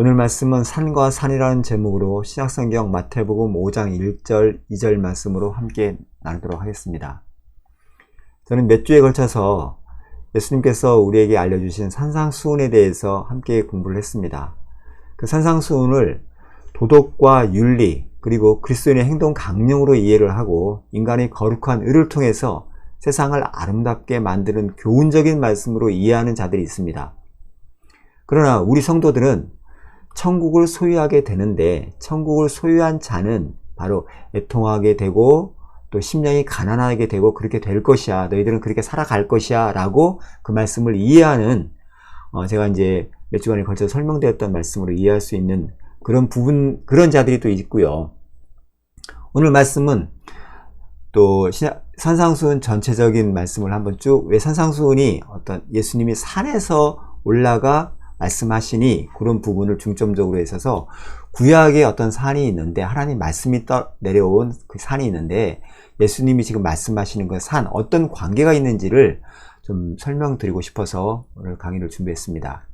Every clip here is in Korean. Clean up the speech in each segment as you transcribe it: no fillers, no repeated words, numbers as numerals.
오늘 말씀은 산과 산이라는 제목으로 신약성경 마태복음 5장 1절, 2절 말씀으로 함께 나누도록 하겠습니다. 저는 몇 주에 걸쳐서 예수님께서 우리에게 알려주신 산상수훈에 대해서 함께 공부를 했습니다. 그 산상수훈을 도덕과 윤리 그리고 그리스도인의 행동 강령으로 이해를 하고 인간의 거룩한 의를 통해서 세상을 아름답게 만드는 교훈적인 말씀으로 이해하는 자들이 있습니다. 그러나 우리 성도들은 천국을 소유하게 되는데 천국을 소유한 자는 바로 애통하게 되고 또 심령이 가난하게 되고 그렇게 될 것이야. 너희들은 그렇게 살아갈 것이야. 라고 그 말씀을 이해하는 제가 이제 몇 주간에 걸쳐 설명드렸던 말씀으로 이해할 수 있는 그런 자들이 또 있고요. 오늘 말씀은 또 산상수훈 전체적인 말씀을 한번 쭉, 왜 산상수훈이 어떤 예수님이 산에서 올라가 말씀하시니 그런 부분을 중점적으로 있어서 구약에 어떤 산이 있는데 하나님 말씀이 내려온 그 산이 있는데 예수님이 지금 말씀하시는 그 산 어떤 관계가 있는지를 좀 설명드리고 싶어서 오늘 강의를 준비했습니다.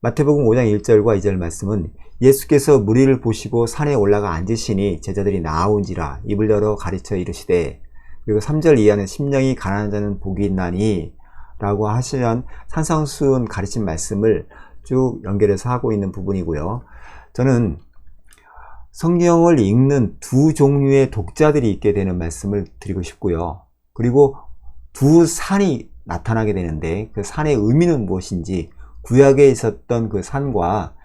마태복음 5장 1절과 2절 말씀은 예수께서 무리를 보시고 산에 올라가 앉으시니 제자들이 나아온지라 입을 열어 가르쳐 이르시되, 그리고 3절 이하는 심령이 가난한 자는 복이 있나니 라고 하시는 산상수훈 가르친 말씀을 쭉 연결해서 하고 있는 부분이고요. 저는 성경을 읽는 두 종류의 독자들이 있게 되는 말씀을 드리고 싶고요. 그리고 두 산이 나타나게 되는데 그 산의 의미는 무엇인지, 구약에 있었던 그 산과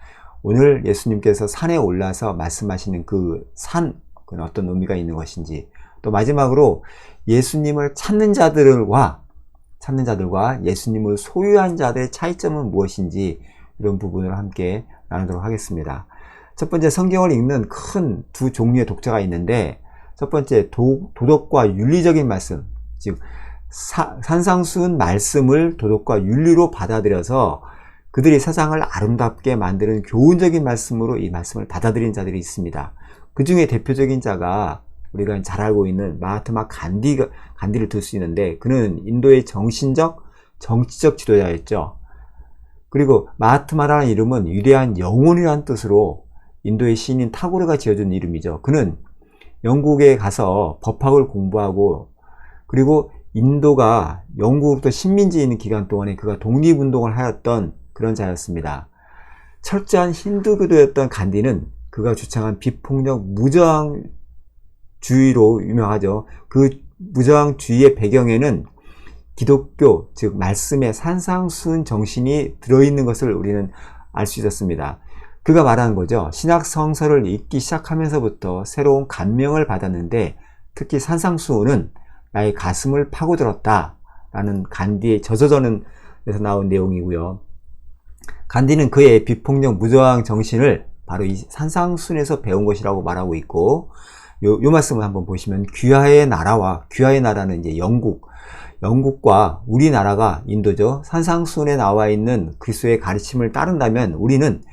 오늘 예수님께서 산에 올라서 말씀하시는 그 산, 그건 어떤 의미가 있는 것인지, 또 마지막으로 예수님을 찾는 자들과 예수님을 소유한 자들의 차이점은 무엇인지 이런 부분을 함께 나누도록 하겠습니다. 첫 번째, 성경을 읽는 큰 두 종류의 독자가 있는데, 첫 번째 도덕과 윤리적인 말씀, 즉 산상수훈 말씀을 도덕과 윤리로 받아들여서 그들이 세상을 아름답게 만드는 교훈적인 말씀으로 이 말씀을 받아들인 자들이 있습니다. 그 중에 대표적인 자가 우리가 잘 알고 있는 마하트마 간디를 들 수 있는데, 그는 인도의 정신적, 정치적 지도자였죠. 그리고 마하트마라는 이름은 위대한 영혼이라는 뜻으로 인도의 시인인 타고르가 지어준 이름이죠. 그는 영국에 가서 법학을 공부하고, 그리고 인도가 영국으로부터 식민지에 있는 기간 동안에 그가 독립운동을 하였던 그런 자였습니다. 철저한 힌두교도였던 간디는 그가 주창한 비폭력 무저항주의로 유명하죠. 그 무저항주의의 배경에는 기독교, 즉 말씀의 산상수훈 정신이 들어있는 것을 우리는 알 수 있었습니다. 그가 말하는 거죠. 신약 성서를 읽기 시작하면서부터 새로운 감명을 받았는데 특히 산상수훈은 나의 가슴을 파고들었다 라는 간디의 저서전에서 나온 내용이고요. 간디는 그의 비폭력 무저항 정신을 바로 이 산상수훈에서 배운 것이라고 말하고 있고, 요 말씀을 한번 보시면 귀하의 나라는 이제 영국과 우리나라가 인도죠. 산상수훈에 나와 있는 그리스도의 가르침을 따른다면 우리는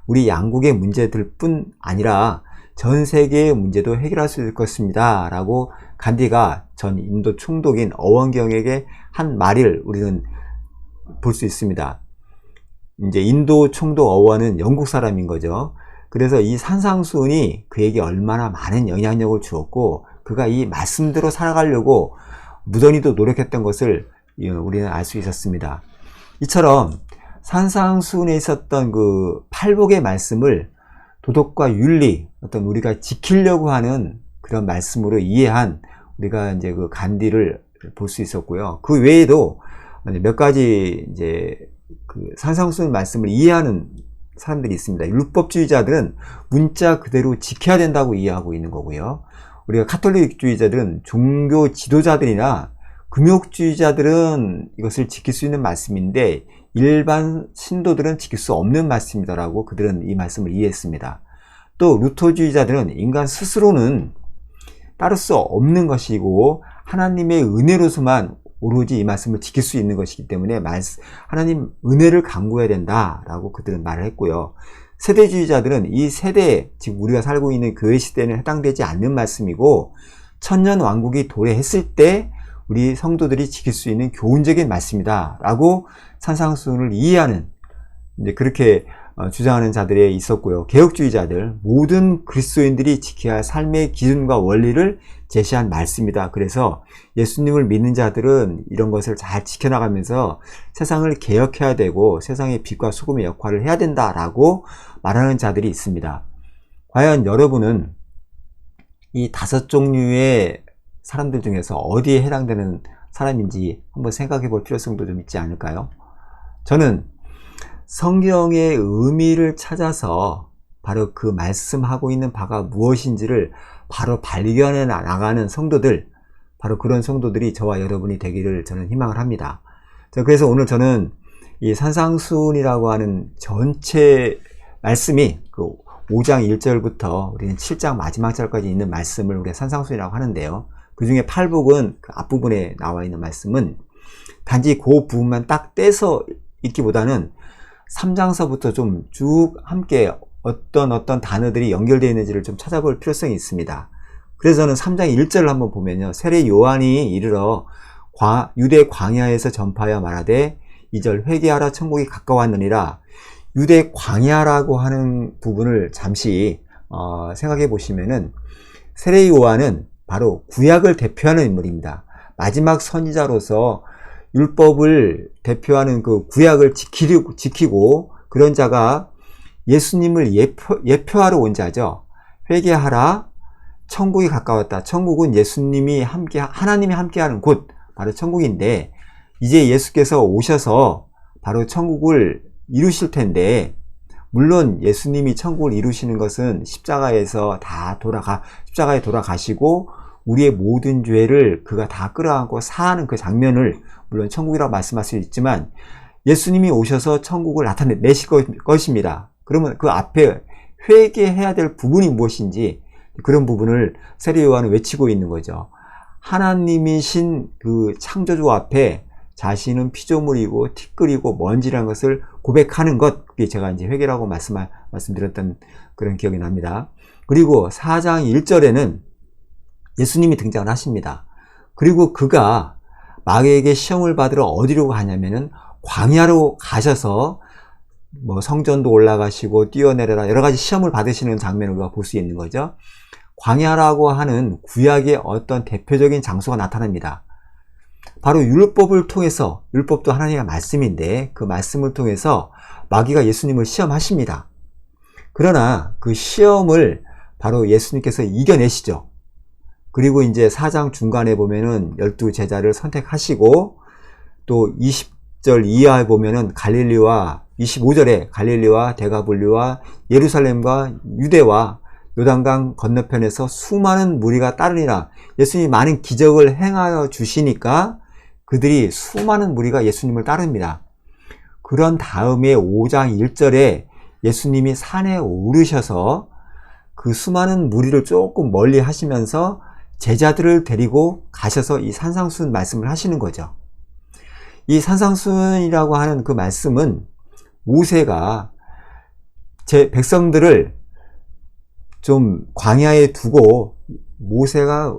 우리 양국의 문제들 뿐 아니라 전 세계의 문제도 해결할 수 있을 것입니다 라고 간디가 전 인도 총독인 어원경에게 한 말을 우리는 볼 수 있습니다. 이제 인도 총독 어원은 영국 사람인 거죠. 그래서 이 산상수훈이 그에게 얼마나 많은 영향력을 주었고 그가 이 말씀대로 살아가려고 무던히도 노력했던 것을 우리는 알 수 있었습니다. 이처럼 산상수훈에 있었던 그 팔복의 말씀을 도덕과 윤리, 어떤 우리가 지키려고 하는 그런 말씀으로 이해한 우리가 이제 그 간디를 볼 수 있었고요. 그 외에도 몇 가지 이제 그 산상수훈 말씀을 이해하는 사람들이 있습니다. 율법주의자들은 문자 그대로 지켜야 된다고 이해하고 있는 거고요. 우리가 카톨릭주의자들은 종교 지도자들이나 금욕주의자들은 이것을 지킬 수 있는 말씀인데 일반 신도들은 지킬 수 없는 말씀이다라고 그들은 이 말씀을 이해했습니다. 또 루터주의자들은 인간 스스로는 따를 수 없는 것이고 하나님의 은혜로서만 오로지 이 말씀을 지킬 수 있는 것이기 때문에 하나님 은혜를 간구해야 된다라고 그들은 말을 했고요. 세대주의자들은 이 세대, 즉 우리가 살고 있는 교회 시대에는 해당되지 않는 말씀이고 천년 왕국이 도래했을 때 우리 성도들이 지킬 수 있는 교훈적인 말씀이다 라고 산상수훈을 이해하는, 이제 그렇게 주장하는 자들이 있었고요. 개혁주의자들, 모든 그리스도인들이 지켜야 할 삶의 기준과 원리를 제시한 말씀이다. 그래서 예수님을 믿는 자들은 이런 것을 잘 지켜나가면서 세상을 개혁해야 되고 세상의 빛과 소금의 역할을 해야 된다라고 말하는 자들이 있습니다. 과연 여러분은 이 5종류의 사람들 중에서 어디에 해당되는 사람인지 한번 생각해 볼 필요성도 좀 있지 않을까요? 저는 성경의 의미를 찾아서 바로 그 말씀하고 있는 바가 무엇인지를 바로 발견해 나가는 성도들, 바로 그런 성도들이 저와 여러분이 되기를 저는 희망을 합니다. 그래서 오늘 저는 이 산상순이라고 하는 전체 말씀이 그 5장 1절부터 우리는 7장 마지막 절까지 있는 말씀을 우리가 산상순이라고 하는데요. 그 중에 팔복은 그 앞부분에 나와 있는 말씀은 단지 그 부분만 딱 떼서 읽기보다는 3장서부터 좀 쭉 함께 어떤 단어들이 연결되어 있는지를 좀 찾아볼 필요성이 있습니다. 그래서 저는 3장 1절을 한번 보면요. 세례 요한이 이르러 유대 광야에서 전파하여 말하되 2절 회개하라 천국이 가까웠느니라. 유대 광야라고 하는 부분을 잠시 생각해 보시면은 세례 요한은 바로 구약을 대표하는 인물입니다. 마지막 선지자로서 율법을 대표하는 그 구약을 지키고 그런 자가 예수님을 예표하러 온 자죠. 회개하라, 천국이 가까웠다. 천국은 하나님이 함께하는 곳, 바로 천국인데, 이제 예수께서 오셔서 바로 천국을 이루실 텐데, 물론 예수님이 천국을 이루시는 것은 십자가에 돌아가시고 우리의 모든 죄를 그가 다 끌어안고 사하는 그 장면을 물론 천국이라고 말씀할 수 있지만 예수님이 오셔서 천국을 나타내실 것입니다. 그러면 그 앞에 회개해야 될 부분이 무엇인지 그런 부분을 세례 요한은 외치고 있는 거죠. 하나님이신 그 창조주 앞에 자신은 피조물이고 티끌이고 먼지라는 것을 고백하는 것, 그게 제가 이제 회개라고 말씀드렸던 그런 기억이 납니다. 그리고 4장 1절에는 예수님이 등장을 하십니다. 그리고 그가 마귀에게 시험을 받으러 어디로 가냐면은 광야로 가셔서 뭐 성전도 올라가시고 뛰어내려라 여러 가지 시험을 받으시는 장면을 우리가 볼 수 있는 거죠. 광야라고 하는 구약의 어떤 대표적인 장소가 나타납니다. 바로 율법을 통해서, 율법도 하나님의 말씀인데 그 말씀을 통해서 마귀가 예수님을 시험하십니다. 그러나 그 시험을 바로 예수님께서 이겨내시죠. 그리고 이제 4장 중간에 보면은 12제자를 선택하시고 또 20절 이하에 보면은 25절에 갈릴리와 데가볼리와 예루살렘과 유대와 요단강 건너편에서 수많은 무리가 따르니라. 예수님이 많은 기적을 행하여 주시니까 그들이 수많은 무리가 예수님을 따릅니다. 그런 다음에 5장 1절에 예수님이 산에 오르셔서 그 수많은 무리를 조금 멀리 하시면서 제자들을 데리고 가셔서 이 산상순 말씀을 하시는 거죠. 이 산상순이라고 하는 그 말씀은 모세가 제 백성들을 좀 광야에 두고 모세가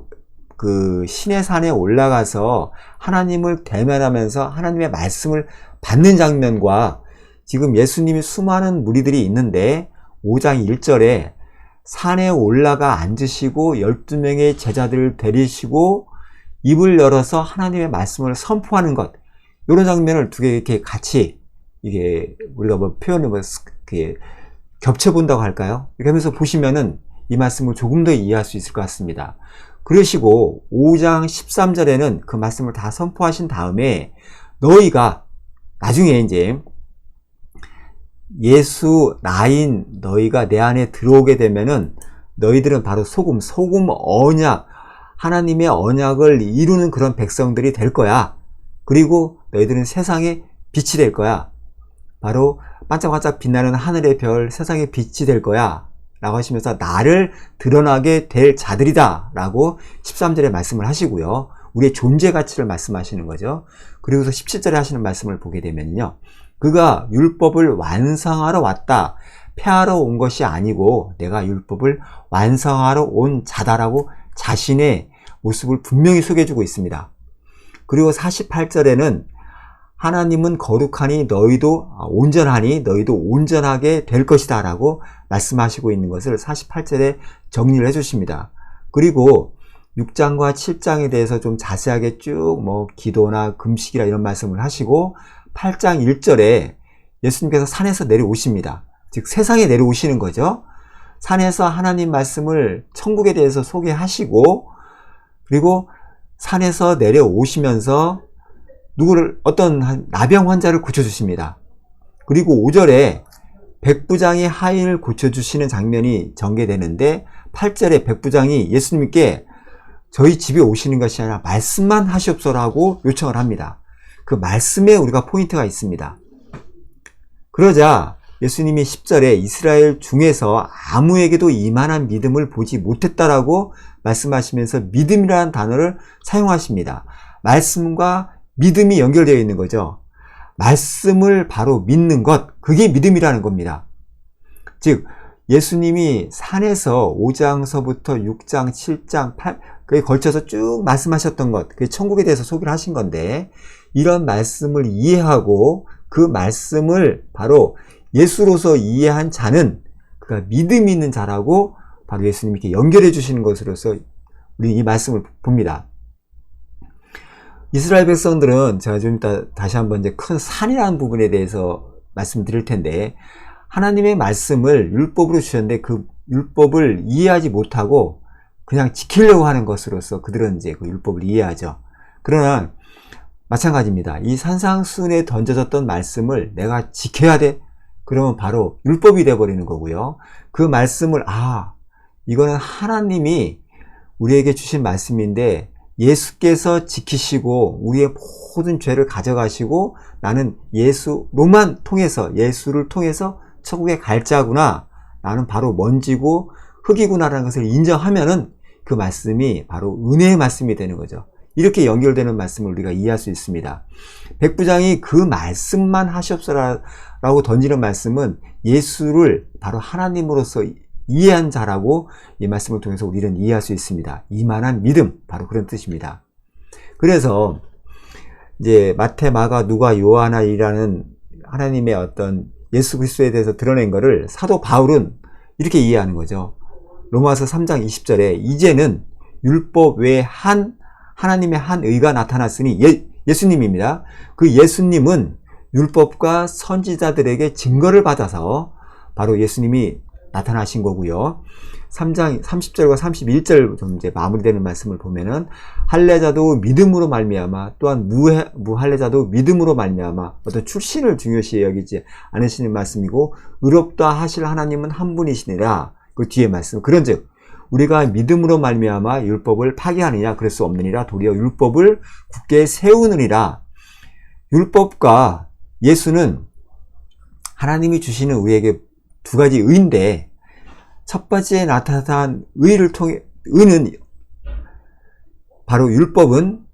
그 시내산에 올라가서 하나님을 대면하면서 하나님의 말씀을 받는 장면과 지금 예수님이 수많은 무리들이 있는데 5장 1절에 산에 올라가 앉으시고 12명의 제자들을 데리시고 입을 열어서 하나님의 말씀을 선포하는 것, 이런 장면을 두 개 이렇게 같이 이게 우리가 뭐 표현을 이렇게 겹쳐본다고 할까요? 이렇게 하면서 보시면은 이 말씀을 조금 더 이해할 수 있을 것 같습니다. 그러시고 5장 13절에는 그 말씀을 다 선포하신 다음에 너희가 나중에 이제 예수 나인 너희가 내 안에 들어오게 되면은 너희들은 바로 소금 언약, 하나님의 언약을 이루는 그런 백성들이 될 거야. 그리고 너희들은 세상의 빛이 될 거야. 바로 반짝반짝 빛나는 하늘의 별, 세상의 빛이 될 거야 라고 하시면서 나를 드러나게 될 자들이다 라고 13절에 말씀을 하시고요. 우리의 존재 가치를 말씀하시는 거죠. 그리고서 17절에 하시는 말씀을 보게 되면요, 그가 율법을 완성하러 왔다, 폐하러 온 것이 아니고 내가 율법을 완성하러 온 자다라고 자신의 모습을 분명히 소개해주고 있습니다. 그리고 48절에는 하나님은 거룩하니 너희도 온전하니 너희도 온전하게 될 것이다 라고 말씀하시고 있는 것을 48절에 정리를 해주십니다. 그리고 6장과 7장에 대해서 좀 자세하게 쭉 기도나 금식이라 이런 말씀을 하시고 8장 1절에 예수님께서 산에서 내려오십니다. 즉 세상에 내려오시는 거죠. 산에서 하나님 말씀을 천국에 대해서 소개하시고 그리고 산에서 내려오시면서 어떤 나병 환자를 고쳐주십니다. 그리고 5절에 백부장이 하인을 고쳐주시는 장면이 전개되는데 8절에 백부장이 예수님께 저희 집에 오시는 것이 아니라 말씀만 하시옵소서라고 요청을 합니다. 그 말씀에 우리가 포인트가 있습니다. 그러자 예수님이 10절에 이스라엘 중에서 아무에게도 이만한 믿음을 보지 못했다라고 말씀하시면서 믿음이라는 단어를 사용하십니다. 말씀과 믿음이 연결되어 있는 거죠. 말씀을 바로 믿는 것, 그게 믿음이라는 겁니다. 즉 예수님이 산에서 5장서부터 6장, 7장, 8그에 걸쳐서 쭉 말씀하셨던 것, 그게 천국에 대해서 소개를 하신 건데 이런 말씀을 이해하고 그 말씀을 바로 예수로서 이해한 자는 그가 믿음이 있는 자라고 바로 예수님이 이렇게 연결해 주시는 것으로서 우리 이 말씀을 봅니다. 이스라엘 백성들은 제가 좀 이따 다시 한번 이제 큰 산이라는 부분에 대해서 말씀드릴 텐데 하나님의 말씀을 율법으로 주셨는데 그 율법을 이해하지 못하고 그냥 지키려고 하는 것으로서 그들은 이제 그 율법을 이해하죠. 그러나 마찬가지입니다. 이 산상수훈에 던져졌던 말씀을 내가 지켜야 돼. 그러면 바로 율법이 되어버리는 거고요. 그 말씀을 이거는 하나님이 우리에게 주신 말씀인데 예수께서 지키시고 우리의 모든 죄를 가져가시고 나는 예수로만 통해서 예수를 통해서 천국에 갈 자구나. 나는 바로 먼지고 흙이구나라는 것을 인정하면은 그 말씀이 바로 은혜의 말씀이 되는 거죠. 이렇게 연결되는 말씀을 우리가 이해할 수 있습니다. 백부장이 그 말씀만 하시옵소서라고 던지는 말씀은 예수를 바로 하나님으로서 이해한 자라고 이 말씀을 통해서 우리는 이해할 수 있습니다. 이만한 믿음, 바로 그런 뜻입니다. 그래서 이제 마태, 마가, 누가, 요한이라는 하나님의 어떤 예수 그리스도에 대해서 드러낸 것을 사도 바울은 이렇게 이해하는 거죠. 로마서 3장 20절에 이제는 율법 외에 하나님의 한 의가 나타났으니 예수님입니다. 그 예수님은 율법과 선지자들에게 증거를 받아서 바로 예수님이 나타나신 거고요. 3장 30절과 31절 좀 이제 마무리되는 말씀을 보면은 할례자도 믿음으로 말미암아 또한 무할례자도 믿음으로 말미암아 어떤 출신을 중요시 여기지 않으시는 말씀이고 의롭다 하실 하나님은 한 분이시니라. 그 뒤에 말씀. 그런즉 우리가 믿음으로 말미암아 율법을 파기하느냐 그럴 수 없느니라. 도리어 율법을 굳게 세우느니라. 율법과 예수는 하나님이 주시는 우리에게 두 가지 의인데 첫 번째 나타난 의는 바로 율법은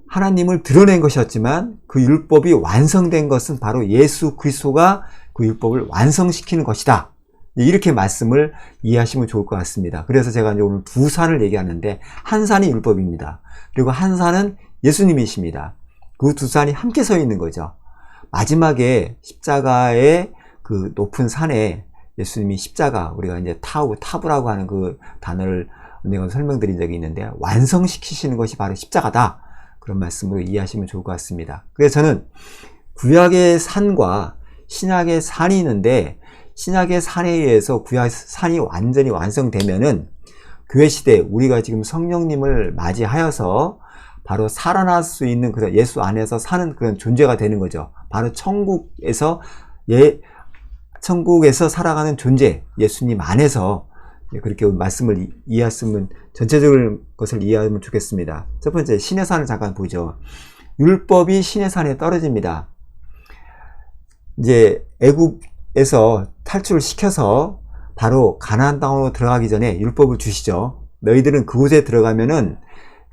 하나님을 드러낸 것이었지만 그 율법이 완성된 것은 바로 예수 그리스도가 그 율법을 완성시키는 것이다. 이렇게 말씀을 이해하시면 좋을 것 같습니다. 그래서 제가 이제 오늘 두 산을 얘기하는데 한 산이 율법입니다. 그리고 한 산은 예수님이십니다. 그 두 산이 함께 서 있는 거죠. 마지막에 십자가의 그 높은 산에 예수님이 십자가, 우리가 이제 타부라고 하는 그 단어를 내가 설명드린 적이 있는데 완성시키시는 것이 바로 십자가다. 그런 말씀으로 이해하시면 좋을 것 같습니다. 그래서 저는 구약의 산과 신약의 산이 있는데 신약의 산에 의해서 구약의 산이 완전히 완성되면은 교회 시대 우리가 지금 성령님을 맞이하여서 바로 살아날 수 있는 그런 예수 안에서 사는 그런 존재가 되는 거죠. 바로 천국에서 살아가는 존재, 예수님 안에서 그렇게 말씀을 이해했으면 전체적인 것을 이해하면 좋겠습니다. 첫 번째, 신의 산을 잠깐 보죠. 율법이 신의 산에 떨어집니다. 이제 애굽에서 탈출을 시켜서 바로 가나안 땅으로 들어가기 전에 율법을 주시죠. 너희들은 그곳에 들어가면은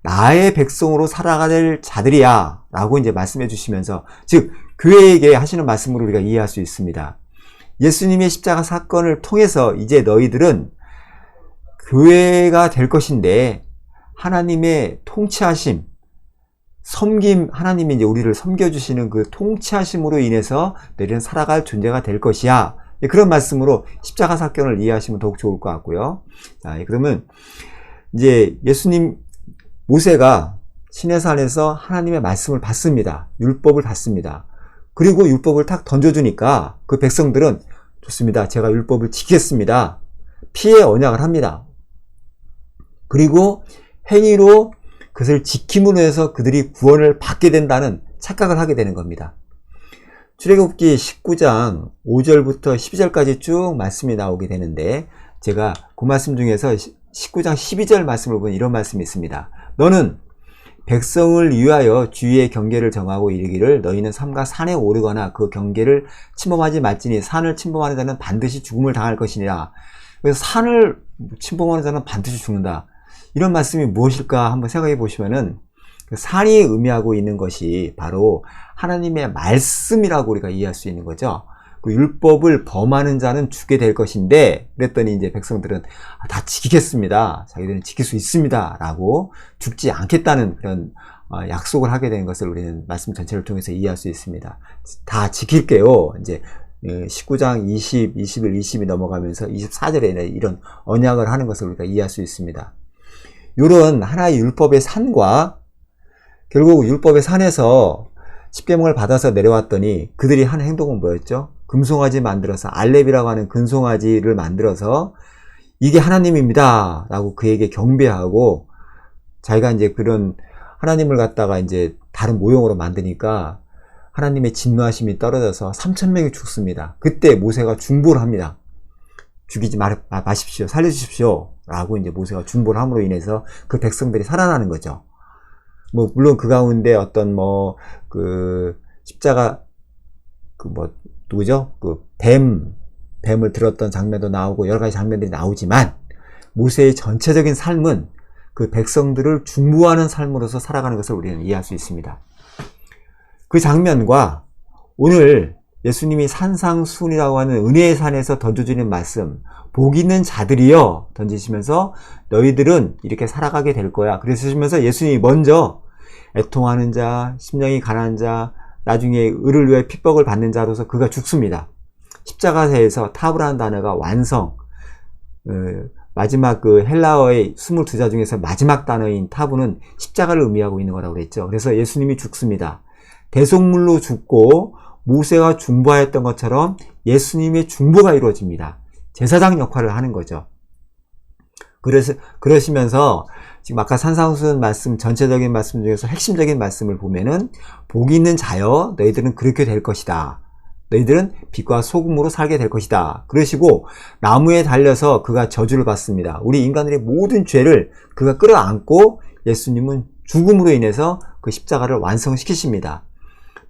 나의 백성으로 살아갈 자들이야 라고 이제 말씀해 주시면서, 즉 교회에게 하시는 말씀으로 우리가 이해할 수 있습니다. 예수님의 십자가 사건을 통해서 이제 너희들은 교회가 될 것인데 하나님의 통치하심, 하나님이 이제 우리를 섬겨주시는 그 통치하심으로 인해서 너희는 살아갈 존재가 될 것이야. 그런 말씀으로 십자가 사건을 이해하시면 더욱 좋을 것 같고요. 자, 그러면 이제 모세가 시내산에서 하나님의 말씀을 받습니다. 율법을 받습니다. 그리고 율법을 탁 던져주니까 그 백성들은 좋습니다. 제가 율법을 지키겠습니다. 피해 언약을 합니다. 그리고 행위로 그것을 지킴으로 해서 그들이 구원을 받게 된다는 착각을 하게 되는 겁니다. 출애굽기 19장 5절부터 12절까지 쭉 말씀이 나오게 되는데 제가 그 말씀 중에서 19장 12절 말씀을 보면 이런 말씀이 있습니다. 너는 백성을 위하여 주위의 경계를 정하고 이르기를 너희는 삼가 산에 오르거나 그 경계를 침범하지 말지니 산을 침범하는 자는 반드시 죽음을 당할 것이니라. 그래서 산을 침범하는 자는 반드시 죽는다. 이런 말씀이 무엇일까 한번 생각해 보시면은 산이 의미하고 있는 것이 바로 하나님의 말씀이라고 우리가 이해할 수 있는 거죠. 그 율법을 범하는 자는 죽게 될 것인데 그랬더니 이제 백성들은 다 지키겠습니다. 자기들은 지킬 수 있습니다. 라고 죽지 않겠다는 그런 약속을 하게 된 것을 우리는 말씀 전체를 통해서 이해할 수 있습니다. 다 지킬게요. 이제 19장 20, 21, 20이 넘어가면서 24절에 이런 언약을 하는 것을 우리가 이해할 수 있습니다. 이런 하나의 율법의 산과 결국 율법의 산에서 십계명을 받아서 내려왔더니 그들이 한 행동은 뭐였죠? 금송아지 만들어서 알렙이라고 하는 금송아지를 만들어서 이게 하나님입니다 라고 그에게 경배하고 자기가 이제 그런 하나님을 갖다가 이제 다른 모형으로 만드니까 하나님의 진노하심이 떨어져서 3,000명이 죽습니다. 그때 모세가 중보를 합니다. 죽이지 마십시오. 살려주십시오. 라고 이제 모세가 중보를 함으로 인해서 그 백성들이 살아나는 거죠. 물론 그 가운데 어떤 십자가, 누구죠? 뱀을 들었던 장면도 나오고 여러 가지 장면들이 나오지만 모세의 전체적인 삶은 그 백성들을 중보하는 삶으로서 살아가는 것을 우리는 이해할 수 있습니다. 그 장면과 오늘 예수님이 산상수훈이라고 하는 은혜의 산에서 던져주는 말씀, 복 있는 자들이여 던지시면서 너희들은 이렇게 살아가게 될 거야. 그러시면서 예수님이 먼저 애통하는 자, 심령이 가난한 자, 나중에 의를 위해 핍박을 받는 자로서 그가 죽습니다. 십자가에서 타브라는 단어가 완성, 마지막 그 헬라어의 22자 중에서 마지막 단어인 타브는 십자가를 의미하고 있는 거라고 그랬죠. 그래서 예수님이 죽습니다. 대속물로 죽고 모세가 중보하였던 것처럼 예수님의 중보가 이루어집니다. 제사장 역할을 하는 거죠. 그러시면서 지금 아까 산상수훈 말씀 전체적인 말씀 중에서 핵심적인 말씀을 보면은 복이 있는 자여 너희들은 그렇게 될 것이다. 너희들은 빛과 소금으로 살게 될 것이다. 그러시고 나무에 달려서 그가 저주를 받습니다. 우리 인간들의 모든 죄를 그가 끌어안고 예수님은 죽음으로 인해서 그 십자가를 완성시키십니다.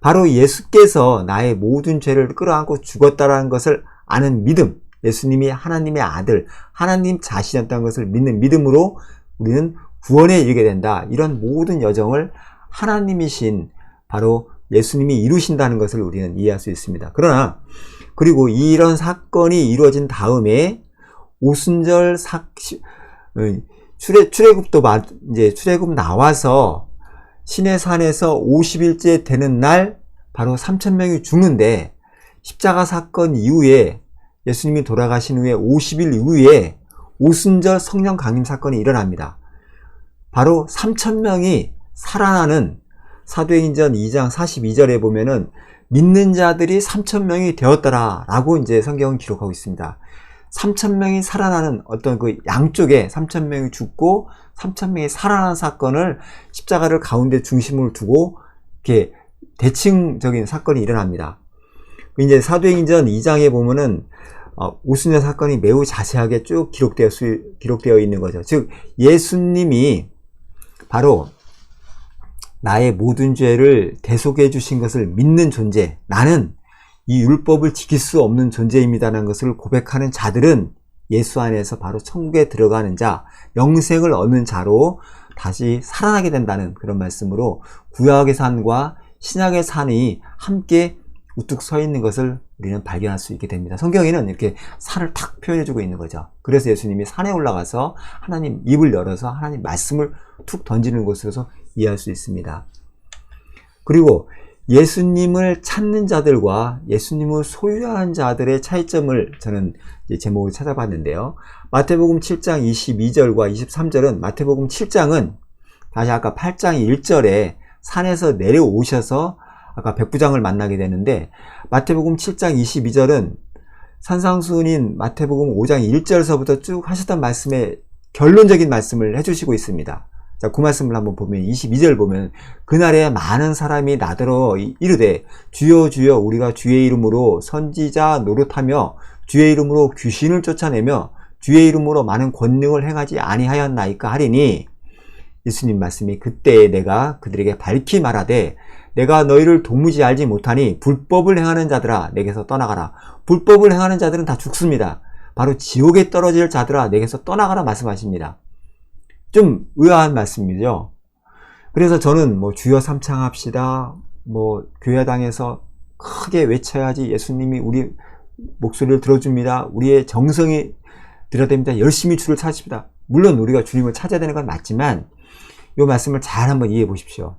바로 예수께서 나의 모든 죄를 끌어안고 죽었다라는 것을 아는 믿음, 예수님이 하나님의 아들, 하나님 자신이었다는 것을 믿는 믿음으로 우리는 구원에 이르게 된다. 이런 모든 여정을 하나님이신 바로 예수님이 이루신다는 것을 우리는 이해할 수 있습니다. 그리고 이런 사건이 이루어진 다음에 오순절 출애굽도 이제 출애굽 나와서 시내산에서 50일째 되는 날 바로 3,000명이 죽는데 십자가 사건 이후에 예수님이 돌아가신 후에 50일 이후에 오순절 성령 강림 사건이 일어납니다. 바로 3,000명이 살아나는 사도행전 2장 42절에 보면은 믿는 자들이 3,000명이 되었더라 라고 이제 성경은 기록하고 있습니다. 3,000명이 살아나는 어떤 그 양쪽에 3,000명이 죽고 3,000명이 살아나는 사건을 십자가를 가운데 중심으로 두고 이렇게 대칭적인 사건이 일어납니다. 이제 사도행전 2장에 보면은 오순절 사건이 매우 자세하게 쭉 기록되어 있는 거죠. 즉 예수님이 바로 나의 모든 죄를 대속해 주신 것을 믿는 존재, 나는 이 율법을 지킬 수 없는 존재입니다라는 것을 고백하는 자들은 예수 안에서 바로 천국에 들어가는 자, 영생을 얻는 자로 다시 살아나게 된다는 그런 말씀으로 구약의 산과 신약의 산이 함께 우뚝 서 있는 것을 우리는 발견할 수 있게 됩니다. 성경에는 이렇게 산을 탁 표현해주고 있는 거죠. 그래서 예수님이 산에 올라가서 하나님 입을 열어서 하나님 말씀을 툭 던지는 것으로서 이해할 수 있습니다. 그리고 예수님을 찾는 자들과 예수님을 소유하는 자들의 차이점을 저는 제목을 찾아봤는데요. 마태복음 7장 22절과 23절은 마태복음 7장은 다시 아까 8장 1절에 산에서 내려오셔서 아까 백부장을 만나게 되는데, 마태복음 7장 22절은 산상수훈인 마태복음 5장 1절서부터 쭉 하셨던 말씀에 결론적인 말씀을 해주시고 있습니다. 자, 그 말씀을 한번 보면 22절 보면 그날에 많은 사람이 나더러 이르되 주여 주여 우리가 주의 이름으로 선지자 노릇하며 주의 이름으로 귀신을 쫓아내며 주의 이름으로 많은 권능을 행하지 아니하였나이까 하리니, 예수님 말씀이 그때에 내가 그들에게 밝히 말하되 내가 너희를 도무지 알지 못하니 불법을 행하는 자들아 내게서 떠나가라. 불법을 행하는 자들은 다 죽습니다. 바로 지옥에 떨어질 자들아 내게서 떠나가라 말씀하십니다. 좀 의아한 말씀이죠. 그래서 저는 주여 삼창합시다, 교회당에서 크게 외쳐야지 예수님이 우리 목소리를 들어줍니다, 우리의 정성이 들어야 됩니다, 열심히 주를 찾습니다. 물론 우리가 주님을 찾아야 되는 건 맞지만 이 말씀을 잘 한번 이해해 보십시오.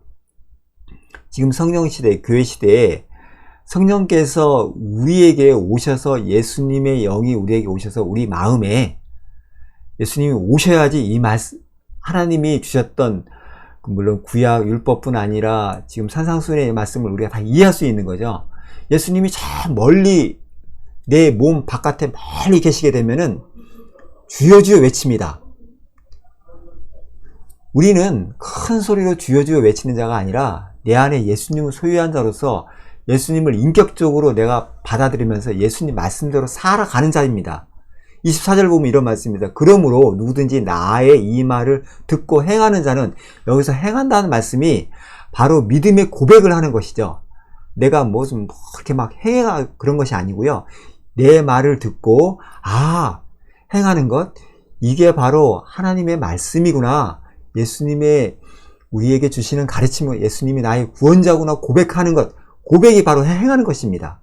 지금 성령 시대, 교회 시대에 성령께서 우리에게 오셔서, 예수님의 영이 우리에게 오셔서 우리 마음에 예수님이 오셔야지 이 말씀, 하나님이 주셨던 물론 구약 율법뿐 아니라 지금 산상수훈의 말씀을 우리가 다 이해할 수 있는 거죠. 예수님이 저 멀리 내 몸 바깥에 멀리 계시게 되면은 주여 주여 외칩니다. 우리는 큰 소리로 주여 주여 외치는 자가 아니라 내 안에 예수님을 소유한 자로서 예수님을 인격적으로 내가 받아들이면서 예수님 말씀대로 살아가는 자입니다. 24절 보면 이런 말씀입니다. 그러므로 누구든지 나의 이 말을 듣고 행하는 자는, 여기서 행한다는 말씀이 바로 믿음의 고백을 하는 것이죠. 내가 좀 그렇게 막 그런 것이 아니고요. 내 말을 듣고 행하는 것, 이게 바로 하나님의 말씀이구나, 예수님의 우리에게 주시는 가르침은 예수님이 나의 구원자구나 고백하는 것, 고백이 바로 행하는 것입니다.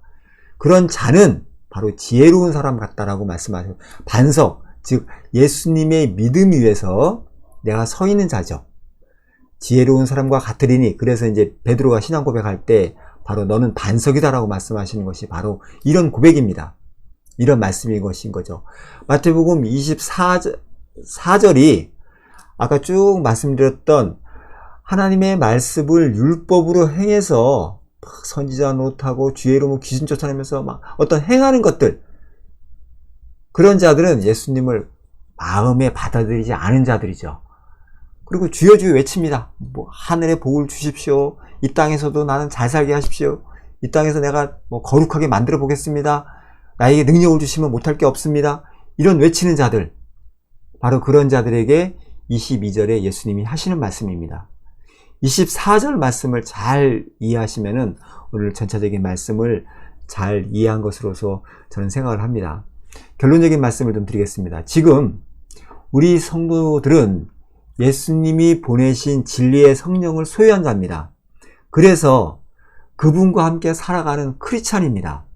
그런 자는 바로 지혜로운 사람 같다라고 말씀하세요. 반석, 즉 예수님의 믿음 위에서 내가 서 있는 자죠. 지혜로운 사람과 같으리니, 그래서 이제 베드로가 신앙 고백할 때 바로 너는 반석이다라고 말씀하시는 것이 바로 이런 고백입니다. 이런 말씀인 것인 거죠. 마태복음 24절이 아까 쭉 말씀드렸던 하나님의 말씀을 율법으로 행해서 선지자 노릇하고 주의 이름으로 귀신 쫓아내면서 어떤 행하는 것들, 그런 자들은 예수님을 마음에 받아들이지 않은 자들이죠. 그리고 주여 주여 외칩니다. 하늘의 복을 주십시오, 이 땅에서도 나는 잘 살게 하십시오, 이 땅에서 내가 거룩하게 만들어 보겠습니다, 나에게 능력을 주시면 못할 게 없습니다, 이런 외치는 자들, 바로 그런 자들에게 22절에 예수님이 하시는 말씀입니다. 24절 말씀을 잘 이해하시면은 오늘 전체적인 말씀을 잘 이해한 것으로서 저는 생각을 합니다. 결론적인 말씀을 좀 드리겠습니다. 지금 우리 성도들은 예수님이 보내신 진리의 성령을 소유한 자입니다. 그래서 그분과 함께 살아가는 크리스찬입니다.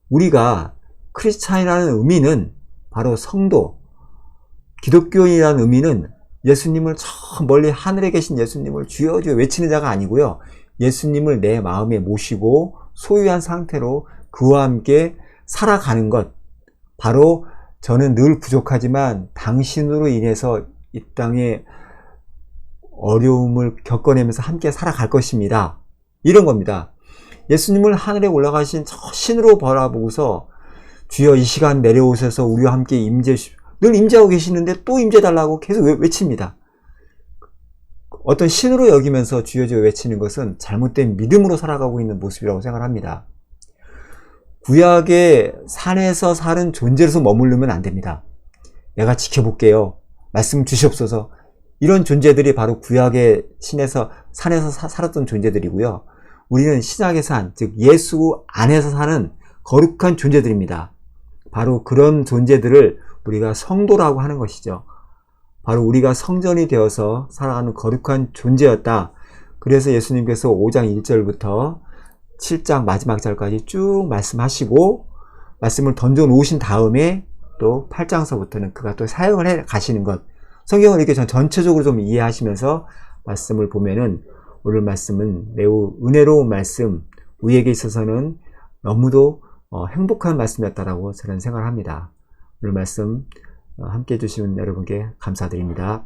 우리가 크리스찬이라는 의미는 바로 성도, 기독교인이라는 의미는 예수님을 저 멀리 하늘에 계신 예수님을 주여 주여 외치는 자가 아니고요. 예수님을 내 마음에 모시고 소유한 상태로 그와 함께 살아가는 것, 바로 저는 늘 부족하지만 당신으로 인해서 이 땅에 어려움을 겪어내면서 함께 살아갈 것입니다, 이런 겁니다. 예수님을 하늘에 올라가신 저 신으로 바라보고서 주여 이 시간 내려오셔서 우리와 함께 임재 주십시오, 늘 임재하고 계시는데 또 임재달라고 계속 외칩니다. 어떤 신으로 여기면서 주여 주여 외치는 것은 잘못된 믿음으로 살아가고 있는 모습이라고 생각합니다. 구약의 산에서 사는 존재로서 머무르면 안 됩니다. 내가 지켜볼게요, 말씀 주시옵소서, 이런 존재들이 바로 구약의 산에서 살았던 존재들이고요. 우리는 신약의 산, 즉 예수 안에서 사는 거룩한 존재들입니다. 바로 그런 존재들을 우리가 성도라고 하는 것이죠. 바로 우리가 성전이 되어서 살아가는 거룩한 존재였다. 그래서 예수님께서 5장 1절부터 7장 마지막 절까지 쭉 말씀하시고 말씀을 던져 놓으신 다음에 또 8장서부터는 그가 또 사역을 해 가시는 것, 성경을 이렇게 전체적으로 좀 이해하시면서 말씀을 보면은 오늘 말씀은 매우 은혜로운 말씀, 우리에게 있어서는 너무도 행복한 말씀이었다라고 저는 생각합니다. 오늘 말씀 함께 해주시는 여러분께 감사드립니다.